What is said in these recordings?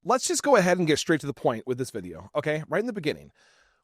let's just go ahead and get straight to the point with this video, okay? Right in the beginning.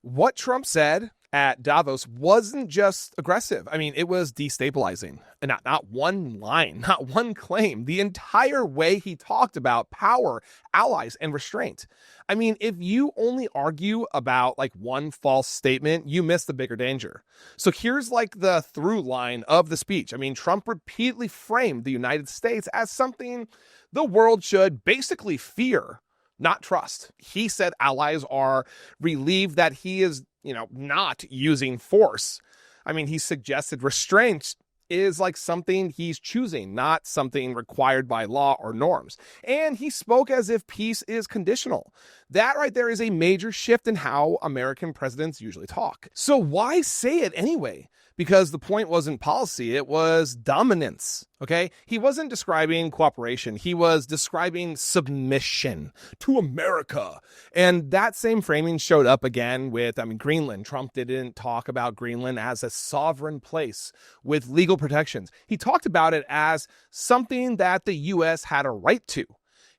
What Trump said at Davos wasn't just aggressive. I mean, it was destabilizing. And not one line, not one claim. The entire way he talked about power, allies, and restraint. I mean, if you only argue about like one false statement, you miss the bigger danger. So here's like the through line of the speech. I mean, Trump repeatedly framed the United States as something the world should basically fear, not trust. He said allies are relieved that he is, not using force. I mean, he suggested restraint is like something he's choosing, not something required by law or norms. And he spoke as if peace is conditional. That right there is a major shift in how American presidents usually talk. So why say it anyway? Because the point wasn't policy, it was dominance, okay? He wasn't describing cooperation, he was describing submission to America. And that same framing showed up again with, Greenland. Trump didn't talk about Greenland as a sovereign place with legal protections. He talked about it as something that the U.S. had a right to.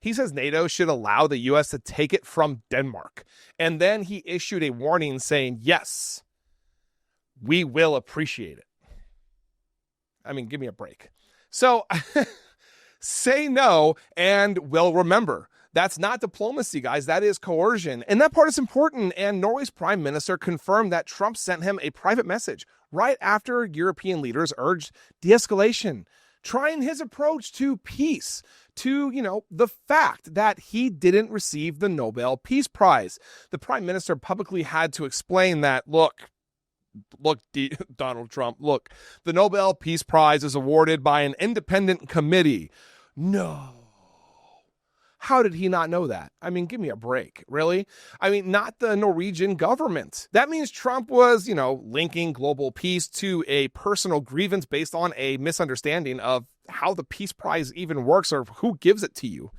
He says NATO should allow the U.S. to take it from Denmark. And then he issued a warning saying, yes, we will appreciate it. I mean, give me a break. So say no and we'll remember. That's not diplomacy, guys. That is coercion. And that part is important. And Norway's prime minister confirmed that Trump sent him a private message right after European leaders urged de-escalation, trying his approach to peace, to, the fact that he didn't receive the Nobel Peace Prize. The prime minister publicly had to explain that, look, Donald Trump, look, the Nobel Peace Prize is awarded by an independent committee. No. How did he not know that? I mean, give me a break. Really? I mean, not the Norwegian government. That means Trump was, linking global peace to a personal grievance based on a misunderstanding of how the Peace Prize even works or who gives it to you.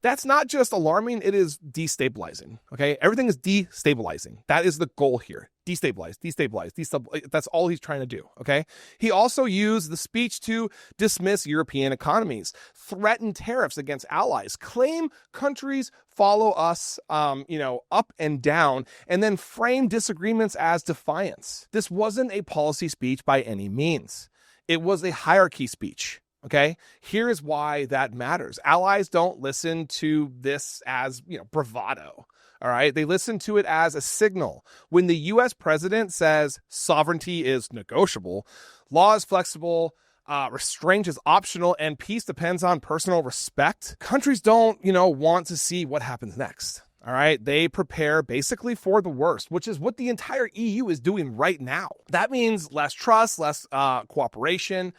That's not just alarming, it is destabilizing, okay? Everything is destabilizing. That is the goal here. Destabilize. That's all he's trying to do, okay? He also used the speech to dismiss European economies, threaten tariffs against allies, claim countries follow us, up and down, and then frame disagreements as defiance. This wasn't a policy speech by any means. It was a hierarchy speech. Okay, here is why that matters. Allies don't listen to this as, bravado. All right, they listen to it as a signal. When the U.S. president says sovereignty is negotiable, law is flexible, restraint is optional, and peace depends on personal respect, countries don't, want to see what happens next. All right, they prepare basically for the worst, which is what the entire EU is doing right now. That means less trust, less cooperation,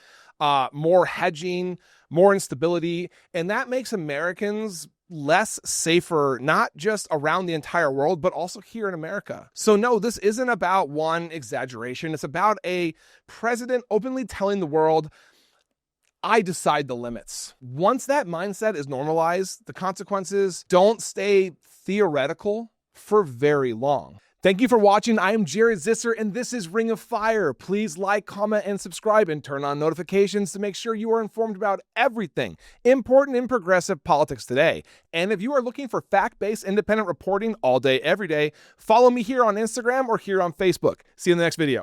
more hedging, more instability, and that makes Americans less safer, not just around the entire world, but also here in America. So no, this isn't about one exaggeration. It's about a president openly telling the world, I decide the limits. Once that mindset is normalized, the consequences don't stay theoretical for very long. Thank you for watching. I am Jared Zisser, and this is Ring of Fire. Please like, comment, and subscribe, and turn on notifications to make sure you are informed about everything important in progressive politics today. And if you are looking for fact-based independent reporting all day, every day, follow me here on Instagram or here on Facebook. See you in the next video.